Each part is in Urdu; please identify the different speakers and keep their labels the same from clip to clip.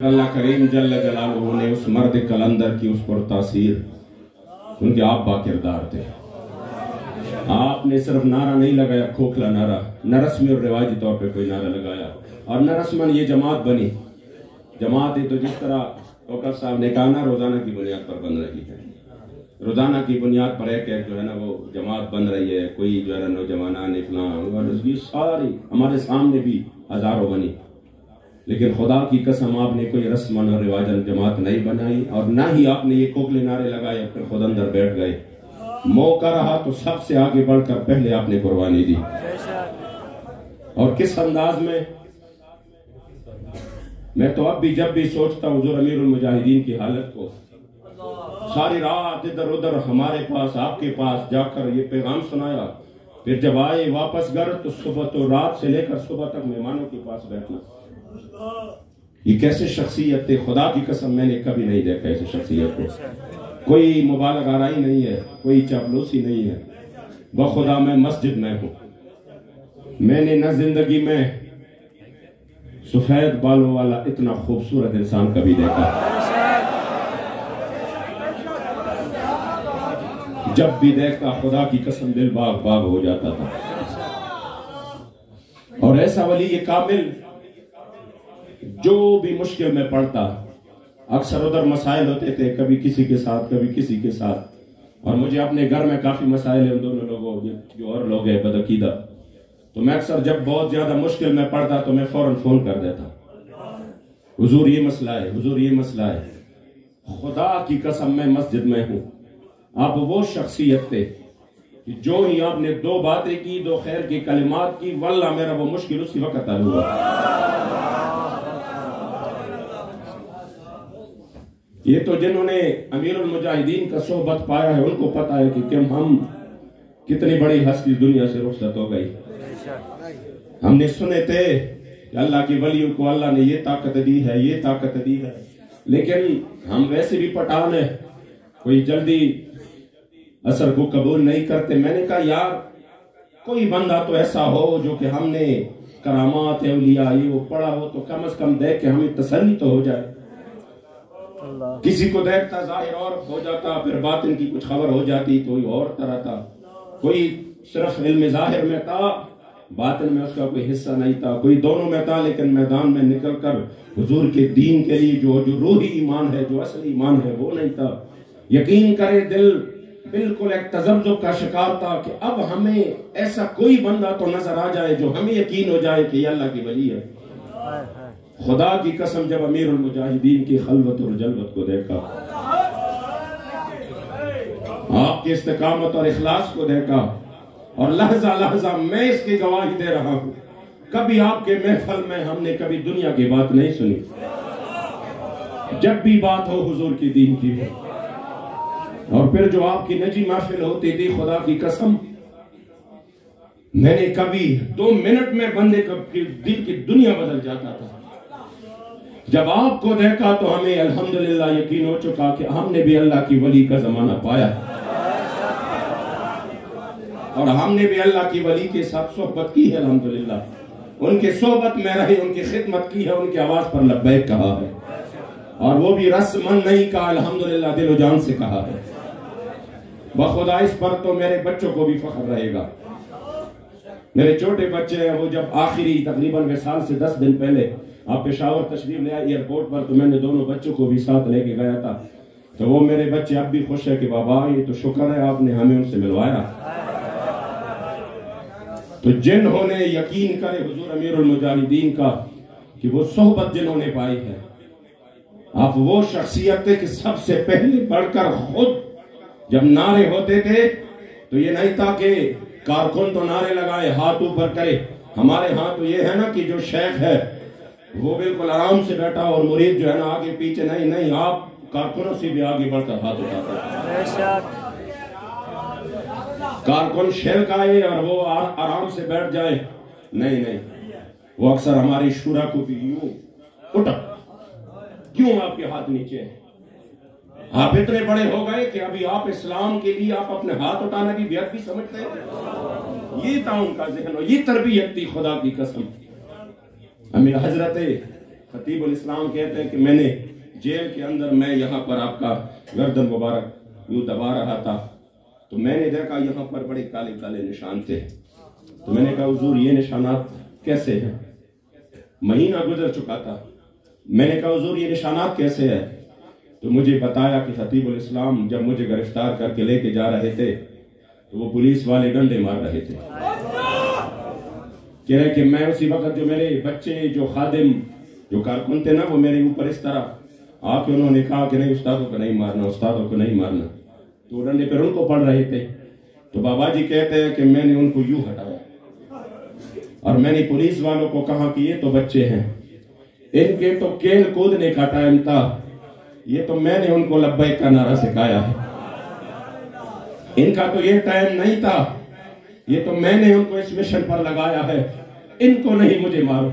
Speaker 1: اللہ کریم جل جلالہ نے اس مرد کلندر کی اس پر تاثیر، ان کے آپ با کردار تھے۔ آپ نے صرف نعرہ نہیں لگایا، کھوکھلا نعرہ، نہ رسمی اور روایتی طور پہ کوئی نعرہ لگایا، اور نہ رسماً یہ جماعت بنی۔ جماعت تو جس طرح توکر صاحب نے کہا نا، روزانہ کی بنیاد پر بن رہی ہے، روزانہ کی بنیاد پر ایک جو ہے نا وہ جماعت بن رہی ہے، کوئی جو ہے نا نوجوانان فلاں، اور یہ ساری ہمارے سامنے بھی ہزاروں بنی، لیکن خدا کی قسم آپ نے کوئی رسماً اور رواجاً جماعت نہیں بنائی، اور نہ ہی آپ نے یہ کھوکھلے نعرے لگائے پھر خود اندر بیٹھ گئے۔ موقع رہا تو سب سے آگے بڑھ کر پہلے آپ نے قربانی دی، اور کس انداز میں تو اب بھی جب بھی سوچتا ہوں حضور امیر المجاہدین کی حالت کو، ساری رات ادھر ادھر ہمارے پاس آپ کے پاس جا کر یہ پیغام سنایا، پھر جب آئے واپس گھر تو صبح تو رات سے لے کر صبح تک مہمانوں کے پاس بیٹھنا، یہ کیسے شخصیت تھے؟ خدا کی قسم میں نے کبھی نہیں دیکھا ایسے شخصیت کو۔ کوئی مبالغہ آرائی نہیں ہے، کوئی چاپلوسی نہیں ہے، بخدا میں مسجد میں ہوں۔ میں نے نہ زندگی میں سفید بالوں والا اتنا خوبصورت انسان کبھی دیکھا، جب بھی دیکھتا خدا کی قسم دل باغ باغ ہو جاتا تھا۔ اور ایسا ولی یہ کامل جو بھی مشکل میں پڑتا، اکثر ادھر مسائل ہوتے تھے، کبھی کسی کے ساتھ کبھی کسی کے ساتھ، اور مجھے اپنے گھر میں کافی مسائل ہیں ان دونوں لوگوں جو اور لوگ ہیں بدعقیدہ، تو میں اکثر جب بہت زیادہ مشکل میں پڑتا تو میں فوراً فون کر دیتا، حضور یہ مسئلہ ہے، حضور یہ مسئلہ ہے۔ خدا کی قسم میں مسجد میں ہوں۔ آپ وہ شخصیت تھے کہ جو ہی آپ نے دو باتیں کی، دو خیر کی کلمات کی، واللہ میرا وہ مشکل اسی وقت حل ہوا۔ یہ تو جنہوں نے امیر المجاہدین کا صحبت پایا ہے ان کو پتا ہے کہ ہم کتنی بڑی ہستی دنیا سے رخصت ہو گئی۔ ہم نے سنے تھے کہ اللہ کی ولیوں کو اللہ نے یہ طاقت دی ہے، یہ طاقت دی ہے، لیکن ہم ویسے بھی پٹھان ہیں، کوئی جلدی اثر کو قبول نہیں کرتے۔ میں نے کہا یار کوئی بندہ تو ایسا ہو جو کہ ہم نے کرامات اولیاء یہ وہ پڑھا ہو تو کم از کم دیکھ کے ہمیں تسلی تو ہو جائے۔ کسی کو دیکھتا ظاہر اور ہو جاتا، پھر باطن کی کچھ خبر ہو جاتی تو اور طرح تھا، کوئی صرف علم ظاہر میں تھا، باطن میں اس کا کوئی حصہ نہیں تھا، کوئی دونوں میں تھا، لیکن میدان میں نکل کر حضور کے دین کے لیے جو روحی ایمان ہے، جو اصلی ایمان ہے وہ نہیں تھا۔ یقین کرے دل بالکل ایک تذبذب کا شکار تھا کہ اب ہمیں ایسا کوئی بندہ تو نظر آ جائے جو ہمیں یقین ہو جائے کہ یہ اللہ کی ولی ہے۔ خدا کی قسم جب امیر المجاہدین کی خلوت اور جلوت کو دیکھا، آپ کے استقامت اور اخلاص کو دیکھا، اور لحظہ لحظہ میں اس کی گواہی دے رہا ہوں، کبھی آپ کے محفل میں ہم نے کبھی دنیا کی بات نہیں سنی، جب بھی بات ہو حضور کی دین کی ہو۔ اور پھر جو آپ کی نجی محفل ہوتی تھی، خدا کی قسم میں نے کبھی 2 منٹ میں بندے کا دل کی دنیا بدل جاتا تھا۔ جب آپ کو دیکھا تو ہمیں الحمدللہ یقین ہو چکا کہ ہم نے بھی اللہ کی ولی کا زمانہ پایا، اور ہم نے بھی اللہ کی ولی کے ساتھ صحبت کی ہے، الحمدللہ ان کے صحبت میں رہے، ان کی خدمت کی ہے، ان کی آواز پر لبیک کہا ہے، اور وہ بھی رسمن نہیں کہا، الحمدللہ دل و جان سے کہا ہے۔ بخدا اس پر تو میرے بچوں کو بھی فخر رہے گا۔ میرے چھوٹے بچے ہیں، وہ جب آخری تقریباً وصال سے 10 دن پہلے آپ پشاور تشریف لے آئے ایئرپورٹ پر، تو میں نے دونوں بچوں کو بھی ساتھ لے کے گیا تھا، تو وہ میرے بچے اب بھی خوش ہے کہ بابا یہ تو شکر ہے آپ نے ہمیں ان سے ملوایا۔ تو جنہوں نے یقین کرے حضور امیر المجاہدین کا کہ وہ صحبت جنہوں نے پائی ہے، آپ وہ شخصیت تھے کہ سب سے پہلے بڑھ کر خود جب نعرے ہوتے تھے تو یہ نہیں تھا کہ کارکن تو نعرے لگائے ہاتھ اوپر کرے، ہمارے ہاں تو یہ ہے نا کہ جو شیخ ہے وہ بالکل آرام سے بیٹھا اور مرید جو ہے نا آگے پیچھے نہیں، آپ کارکنوں سے بھی آگے بڑھ کر ہاتھ اٹھاتا ہے۔ کارکن شیر گائے اور وہ آرام سے بیٹھ جائے، نہیں، وہ اکثر ہماری شورا کو بھی یوں اٹھا، کیوں آپ کے ہاتھ نیچے ہیں؟ آپ اتنے بڑے ہو گئے کہ ابھی آپ اسلام کے لیے آپ اپنے ہاتھ اٹھانے کی بیعت بھی سمجھتے ہیں؟ یہ تھا ان کا ذہن، اور یہ تربیت تھی خدا کی قسم۔ امیر حضرت خطیب الاسلام کہتے ہیں کہ میں نے جیل کے اندر میں یہاں پر آپ کا گردن مبارک یوں دبا رہا تھا تو میں نے دیکھا یہاں پر بڑے کالے کالے نشان تھے. تو میں نے کہا حضور یہ نشانات کیسے ہیں؟ مہینہ گزر چکا تھا. میں نے کہا حضور یہ نشانات کیسے ہیں؟ تو مجھے بتایا کہ خطیب الاسلام جب مجھے گرفتار کر کے لے کے جا رہے تھے تو وہ پولیس والے ڈنڈے مار رہے تھے. کہہ رہے کہ میں اسی وقت جو میرے بچے جو خادم جو کارکن تھے نا وہ میرے اوپر اس طرح آ کے انہوں نے کہا کہ نہیں استادوں کو نہیں مارنا، استادوں کو نہیں مارنا. تو ڈنڈے پر ان کو پڑ رہے تھے. تو بابا جی کہتے ہیں کہ میں نے ان کو یوں ہٹایا اور میں نے پولیس والوں کو کہا کہ یہ تو بچے ہیں، ان کے تو کھیل کودنے کا ٹائم تھا، یہ تو میں نے ان کو لبیک کا نعرہ سکھایا ہے. ان کا تو یہ ٹائم نہیں تھا، یہ تو میں نے ان کو اس مشن پر لگایا ہے، ان کو نہیں مجھے مارو.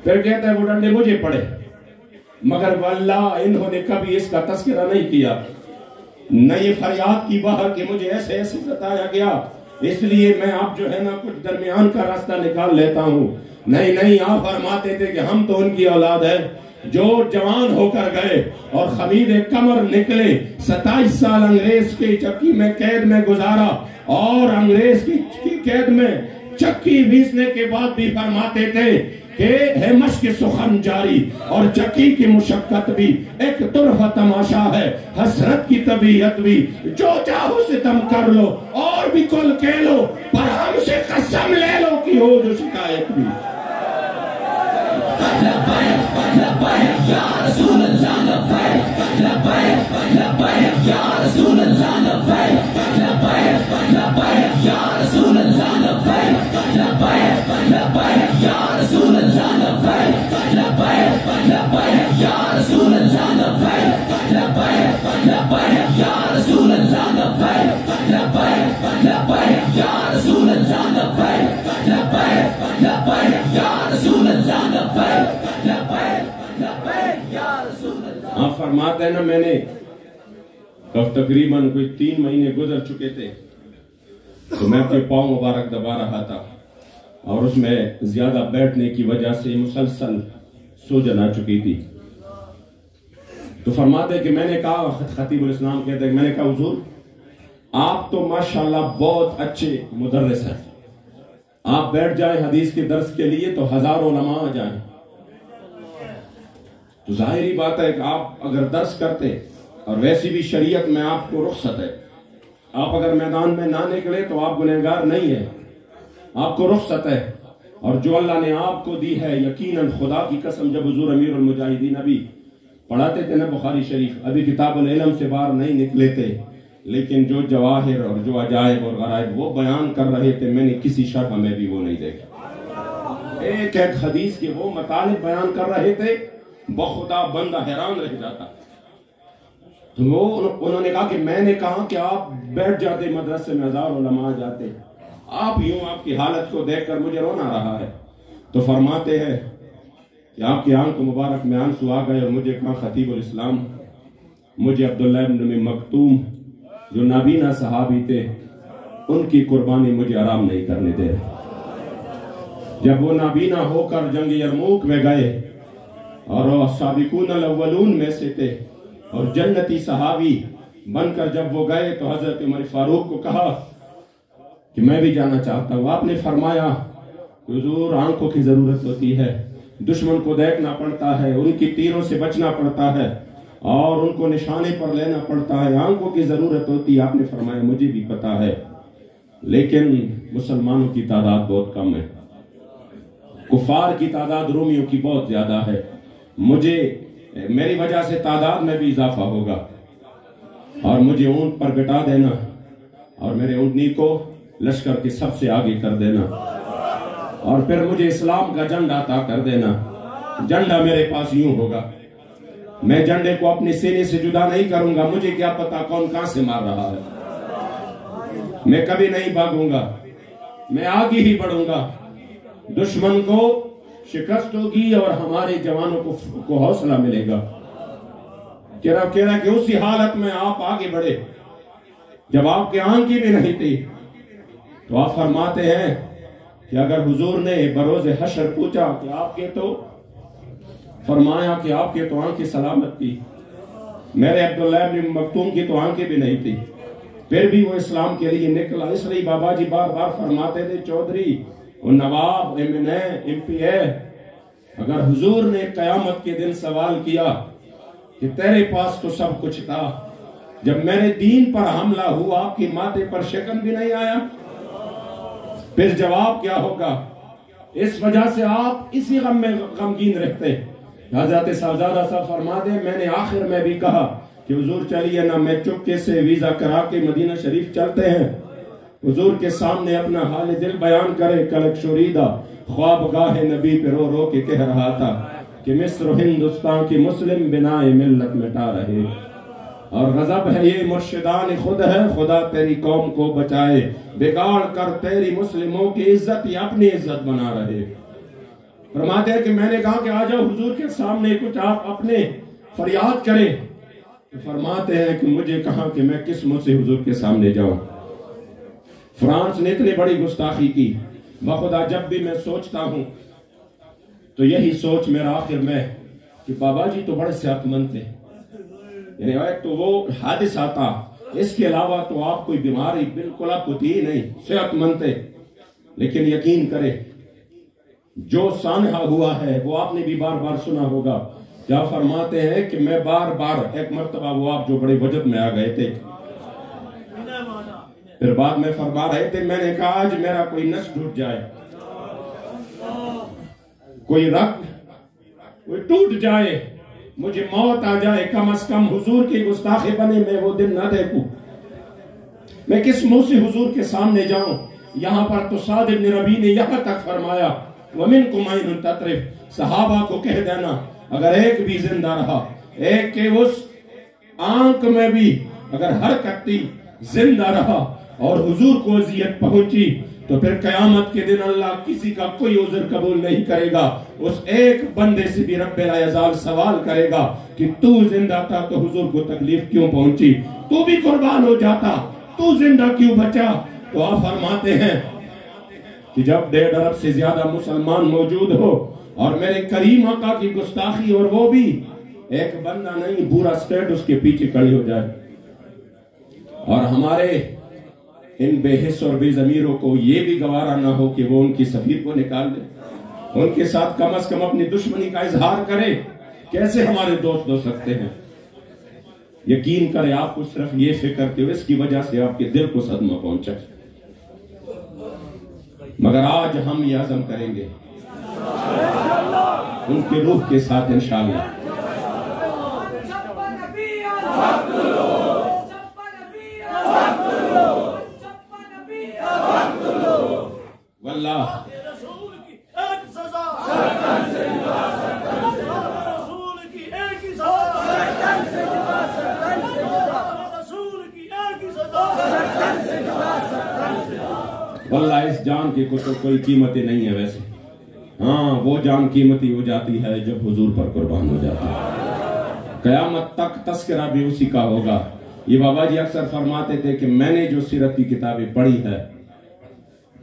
Speaker 1: پھر کہتا ہے وہ ڈنڈے مجھے پڑے مگر واللہ انہوں نے کبھی اس کا تذکرہ نہیں کیا، نہ یہ فریاد کی باہر کہ مجھے ایسے ایسے ستایا گیا اس لیے میں اب جو ہے نا کچھ درمیان کا راستہ نکال لیتا ہوں. نہیں آپ فرماتے تھے کہ ہم تو ان کی اولاد ہے جو جوان ہو کر گئے اور خمید کمر نکلے. 27 سال انگریز کی چکی میں قید میں گزارا اور انگریز کی قید میں چکی ویسنے کے بعد بھی فرماتے تھے کہ ہے مشق سخن جاری اور چکی کی مشقت بھی ایک طرفہ تماشا ہے، حسرت کی طبیعت بھی جو چاہو ستم کر لو اور بھی کل کہہ لو پر ہم سے قسم لے لو کہ ہو جو شکایت بھی. لبیک لبیک یا رسول اللہ لبیک لبیک لبیک یا رسول اللہ لبیک لبیک لبیک یا رسول اللہ لبیک لبیک لبیک یا رسول اللہ لبیک لبیک لبیک یا رسول اللہ لبیک لبیک لبیک یا رسول اللہ لبیک لبیک لبیک یا رسول اللہ لبیک لبیک لبیک یا رسول اللہ لبیک لبیک لبیک یا رسول اللہ. آپ فرماتے ہیں نا میں نے تقریباً کوئی 3 مہینے گزر چکے تھے تو میں اپنے پاؤں مبارک دبا رہا تھا اور اس میں زیادہ بیٹھنے کی وجہ سے مسلسل سوجن آ چکی تھی. تو فرماتے کہ میں نے کہا خطیب الاسلام کہتے ہیں میں نے کہا حضور آپ تو ماشاءاللہ بہت اچھے مدرس ہیں، آپ بیٹھ جائیں حدیث کے درس کے لیے تو ہزاروں علماء آ جائیں. تو ظاہری بات ہے کہ آپ اگر درس کرتے اور ویسی بھی شریعت میں آپ کو رخصت ہے، آپ اگر میدان میں نہ نکلے تو آپ گنہگار نہیں ہیں، آپ کو رخصت ہے. اور جو اللہ نے آپ کو دی ہے یقیناً خدا کی قسم جب حضور امیر المجاہدین ابھی پڑھاتے تھے نا بخاری شریف ابھی کتاب العلم سے باہر نہیں نکلے تھے لیکن جو جواہر اور جو عجائب اور غرائب وہ بیان کر رہے تھے میں نے کسی شرح میں بھی وہ نہیں دیکھا. ایک ایک حدیث کے وہ مطالب بیان کر رہے تھے بخدا بندہ حیران رہ جاتا. تو انہوں نے کہا کہ میں نے کہا کہ آپ بیٹھ جاتے مدرسے میں ہزار علماء جاتے، آپ یوں آپ کی حالت کو دیکھ کر مجھے رونا رہا ہے. تو فرماتے ہیں کہ آپ کی آنکھ مبارک میں آنسو آ گئے اور مجھے کہا خطیب الاسلام مجھے عبداللہ ابن مکتوم جو نابینا صحابی تھے ان کی قربانی مجھے آرام نہیں کرنے دے. جب وہ نابینا ہو کر جنگ یرموک میں گئے اور وہ سابقون الاولون میں سے تھے اور جنتی صحابی بن کر جب وہ گئے تو حضرت عمر فاروق کو کہا کہ میں بھی جانا چاہتا ہوں. آپ نے فرمایا حضور آنکھوں کی ضرورت ہوتی ہے، دشمن کو دیکھنا پڑتا ہے، ان کی تیروں سے بچنا پڑتا ہے اور ان کو نشانے پر لینا پڑتا ہے، آنکھوں کی ضرورت ہوتی ہے. آپ نے فرمایا مجھے بھی پتا ہے لیکن مسلمانوں کی تعداد بہت کم ہے، کفار کی تعداد رومیوں کی بہت زیادہ ہے، میری وجہ سے تعداد میں بھی اضافہ ہوگا اور مجھے اونٹ پر بٹھا دینا اور میرے اونٹنی کو لشکر کے سب سے آگے کر دینا اور پھر مجھے اسلام کا جھنڈا عطا کر دینا. جھنڈا میرے پاس یوں ہوگا، میں جھنڈے کو اپنے سینے سے جدا نہیں کروں گا، مجھے کیا پتا کون کہاں سے مار رہا ہے، میں کبھی نہیں بھاگوں گا، میں آگے ہی بڑھوں گا. دشمن کو شکست ہوگی اور ہمارے جوانوں کو حوصلہ ملے گا. کہہ رہا کہ اسی حالت میں آپ آگے بڑھے جب آپ کے آنکھیں بھی نہیں تھی. تو آپ فرماتے ہیں کہ اگر حضور نے بروز حشر پوچھا کہ آپ کے تو فرمایا کہ آپ کی تو آنکھیں سلامت تھی، میرے عبداللہ ابن مکتوم کی تو آنکھیں بھی نہیں تھی، پھر بھی وہ اسلام کے لیے نکلا۔ اس لیے بابا جی بار بار فرماتے تھے چودھری اور نواب ایم پی اے، اگر حضور نے قیامت کے دن سوال کیا کہ تیرے پاس تو سب کچھ تھا، جب میرے دین پر حملہ ہوا آپ کی ماتھے پر شکن بھی نہیں آیا، پھر جواب کیا ہوگا؟ اس وجہ سے آپ اسی غم میں غمگین رہتے۔ حضرت صاحبزادہ صاحب فرما دیں، میں نے آخر میں بھی کہا کہ حضور چلیے نا، میں چپکے سے ویزا کرا کے مدینہ شریف چلتے ہیں، حضور کے سامنے اپنا حال دل بیان کرے۔ کلک شوریدہ خواب گاہ نبی پہ رو رو کے کہہ رہا تھا کہ مصر و ہندوستان کی مسلم بنائے ملت مٹا رہے، اور غضب ہے یہ مرشدان خود ہے، خدا تیری قوم کو بچائے، بگاڑ کر تیری مسلموں کی عزت یا اپنی عزت بنا رہے۔ فرماتے ہیں کہ میں نے کہا کہ آ جاؤ حضور کے سامنے کچھ آپ اپنے فریاد کریں، فرماتے ہیں کہ مجھے کہا کہ میں کس منہ سے حضور کے سامنے جاؤں۔ فرانس نے اتنی بڑی گستاخی کی، بخدا جب بھی میں سوچتا ہوں تو یہی سوچ میرا آخر میں کہ بابا جی تو بڑے صحت مند تھے، یعنی ایک تو وہ حادثہ تھا، اس کے علاوہ تو آپ کوئی بیماری بالکل آپ کو تھی نہیں، صحت مند تھے، لیکن یقین کرے جو سانحہ ہوا ہے وہ آپ نے بھی بار بار سنا ہوگا۔ کیا فرماتے ہیں کہ میں بار بار ایک مرتبہ وہ آپ جو بڑے وجد میں آ گئے تھے، پھر بعد میں فرما رہے تھے، میں نے کہا آج میرا کوئی نس ٹوٹ جائے، کوئی رگ کوئی ٹوٹ جائے، مجھے موت آ جائے، کم از کم حضور کی گستاخی بنے میں وہ دن نہ دیکھوں، میں کس منہ سے حضور کے سامنے جاؤں۔ یہاں پر تو سعد بن ربیع نے یہاں تک فرمایا وَمِنْكُمْ عَيْنٌ تَطْرِفُ، صحابہ کو کہہ دینا اگر ایک بھی زندہ رہا، ایک کے اس آنکھ میں بھی اگر حرکت تھی، زندہ رہا اور حضور کو اذیت پہنچی تو پھر قیامت کے دن اللہ کسی کا کوئی عذر قبول نہیں کرے گا، اس ایک بندے سے بھی رب لا یزال سوال کرے گا کہ تو زندہ تھا تو حضور کو تکلیف کیوں پہنچی، تو بھی قربان ہو جاتا، تو زندہ کیوں بچا۔ تو آپ فرماتے ہیں کہ جب 1.5 ارب سے زیادہ مسلمان موجود ہو اور میرے کریم آقا کی گستاخی، اور وہ بھی ایک بندہ نہیں پورا اسٹیٹ اس کے پیچھے کھڑی ہو جائے، اور ہمارے ان بے حس اور بے ضمیروں کو یہ بھی گوارا نہ ہو کہ وہ ان کی سفیر کو نکال دے، ان کے ساتھ کم از کم اپنی دشمنی کا اظہار کرے، کیسے ہمارے دوست ہو سکتے ہیں؟ یقین کرے آپ کو صرف یہ فکر کہ اس کی وجہ سے آپ کے دل کو صدمہ پہنچا، مگر آج ہم یہ عزم کریں گے ان کے روح کے ساتھ انشاءاللہ۔ واللہ واللہ اس جان کی کوئی قیمت نہیں ہے ویسے، ہاں وہ جان قیمتی ہو جاتی ہے جب حضور پر قربان ہو جاتی ہے، قیامت تک تذکرہ بھی اسی کا ہوگا۔ یہ بابا جی اکثر فرماتے تھے کہ میں نے جو سیرت کی کتابیں پڑھی ہے،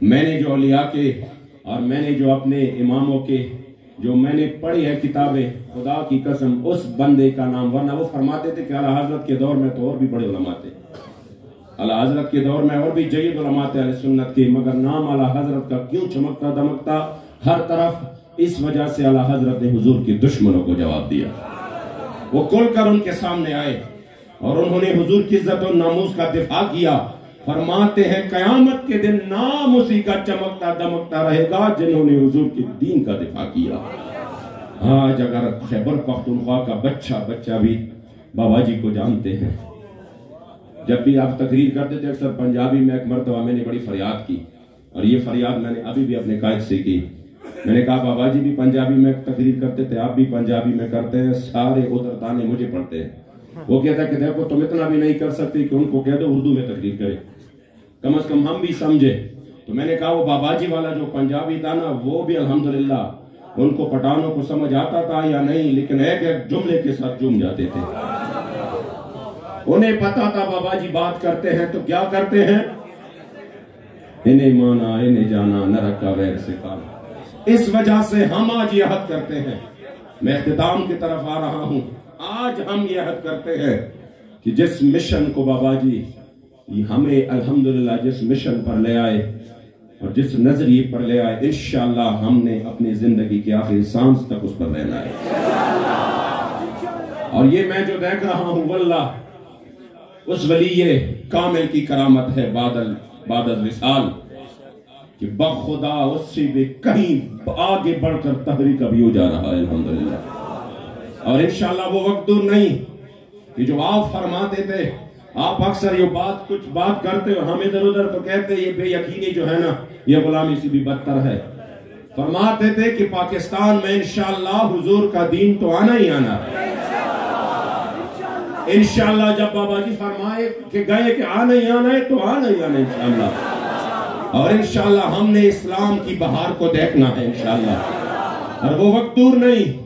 Speaker 1: میں نے جو اولیاء کے اور میں نے جو اپنے اماموں کے جو میں نے پڑھی ہے کتابیں، خدا کی قسم اس بندے کا نام، ورنہ وہ فرماتے تھے کہ اعلیٰ حضرت کے دور میں تو اور بھی بڑے علماء تھے، اعلیٰ حضرت کے دور میں اور بھی جید علماء تھے اہل سنت کے، مگر نام اعلیٰ حضرت کا کیوں چمکتا دمکتا ہر طرف؟ اس وجہ سے اعلیٰ حضرت نے حضور کی دشمنوں کو جواب دیا، وہ کھل کر ان کے سامنے آئے اور انہوں نے حضور کی عزت و ناموس کا دفاع کیا۔ فرماتے ہیں قیامت کے دن نام اسی کا چمکتا دمکتا رہے گا جنہوں نے حضور کے دین کا دفاع کیا۔ آج اگر خیبر پختونخوا کا بچہ بھی بابا جی کو جانتے ہیں، جب بھی آپ تقریر کرتے تھے اکثر پنجابی میں، ایک مرتبہ میں نے بڑی فریاد کی، اور یہ فریاد میں نے ابھی بھی اپنے قائد سے کی، میں نے کہا بابا جی بھی پنجابی میں تقریر کرتے تھے، آپ بھی پنجابی میں کرتے ہیں، سارے ادھر تانے مجھے پڑھتے ہیں۔ وہ کہتا ہے کہ دیکھو تم اتنا بھی نہیں کر سکتے کہ ان کو کہہ دو اردو میں تقریر کرے، کم از کم ہم بھی سمجھے۔ تو میں نے کہا وہ بابا جی والا جو پنجابی تھا نا، وہ بھی الحمدللہ ان کو پٹھانوں کو سمجھ آتا تھا یا نہیں، لیکن ایک ایک جملے کے ساتھ جھوم جاتے تھے، انہیں پتا تھا بابا جی بات کرتے ہیں تو کیا کرتے ہیں، انہیں مانا انہیں جانا نہ رکھا غیر سے کام۔ اس وجہ سے ہم آج یہ عہد کرتے ہیں میں اختتام کی طرف آ رہا ہوں. آج ہم یہ عہد کرتے ہیں کہ جس مشن کو بابا جی ہمیں الحمدللہ جس مشن پر لے آئے اور جس نظریے پر لے آئے، انشاءاللہ ہم نے اپنی زندگی کی آخری سانس تک اس پر رہنا ہے. اور یہ میں جو دیکھ رہا ہوں واللہ اس ولی کامل کی کرامت ہے بعد الوصال کہ بخدا اس سے بھی کہیں آگے بڑھ کر تحریک ابھی ہو جا رہا ہے الحمدللہ. اور انشاءاللہ وہ وقت دور نہیں کہ جو آپ فرماتے تھے، آپ اکثر یہ کچھ بات کرتے ہو، ہم ادھر ادھر تو کہتے یہ بے یقینی جو ہے نا یہ غلامی سے بھی بدتر ہے. فرماتے تھے کہ پاکستان میں انشاءاللہ حضور کا دین تو آنا ہی آنا ہے. انشاءاللہ جب بابا جی فرمائے کہ گئے کہ آنا ہی آنا ہے تو آنا ہی آنا ہے انشاءاللہ. اور انشاءاللہ ہم نے اسلام کی بہار کو دیکھنا ہے انشاءاللہ. اور وہ وقت دور نہیں،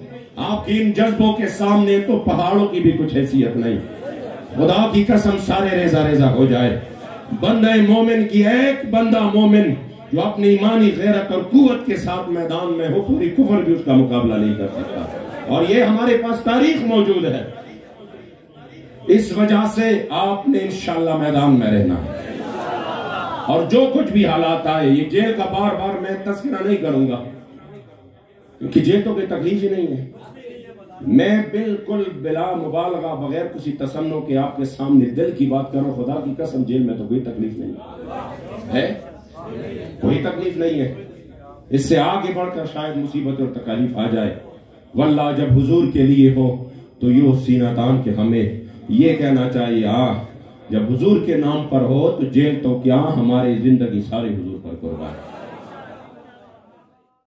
Speaker 1: آپ کی ان جذبوں کے سامنے تو پہاڑوں کی بھی کچھ حیثیت نہیں. خدا کی قسم سارے ریزہ ریزہ ہو جائے. بندہ مومن کی ایک بندہ مومن جو اپنی ایمانی غیرت اور قوت کے ساتھ میدان میں ہو، پوری کفر بھی اس کا مقابلہ نہیں کر سکتا. اور یہ ہمارے پاس تاریخ موجود ہے. اس وجہ سے آپ نے انشاءاللہ میدان میں رہنا ہے. اور جو کچھ بھی حالات آئے، یہ جیل کا بار بار میں تذکرہ نہیں کروں گا کیونکہ جیل تو کوئی تکلیف ہی نہیں ہے. میں بالکل بلا مبالغہ بغیر کسی تصنع کے آپ کے سامنے دل کی بات کر رہا ہوں. خدا کی قسم جیل میں تو کوئی تکلیف نہیں ہے، کوئی تکلیف نہیں ہے. اس سے آگے بڑھ کر شاید مصیبت اور تکالیف آ جائے. واللہ جب حضور کے لیے ہو تو یوں سینہ تان کے ہمیں یہ کہنا چاہیے، جب حضور کے نام پر ہو تو جیل تو کیا، ہماری زندگی سارے حضور پر قربان.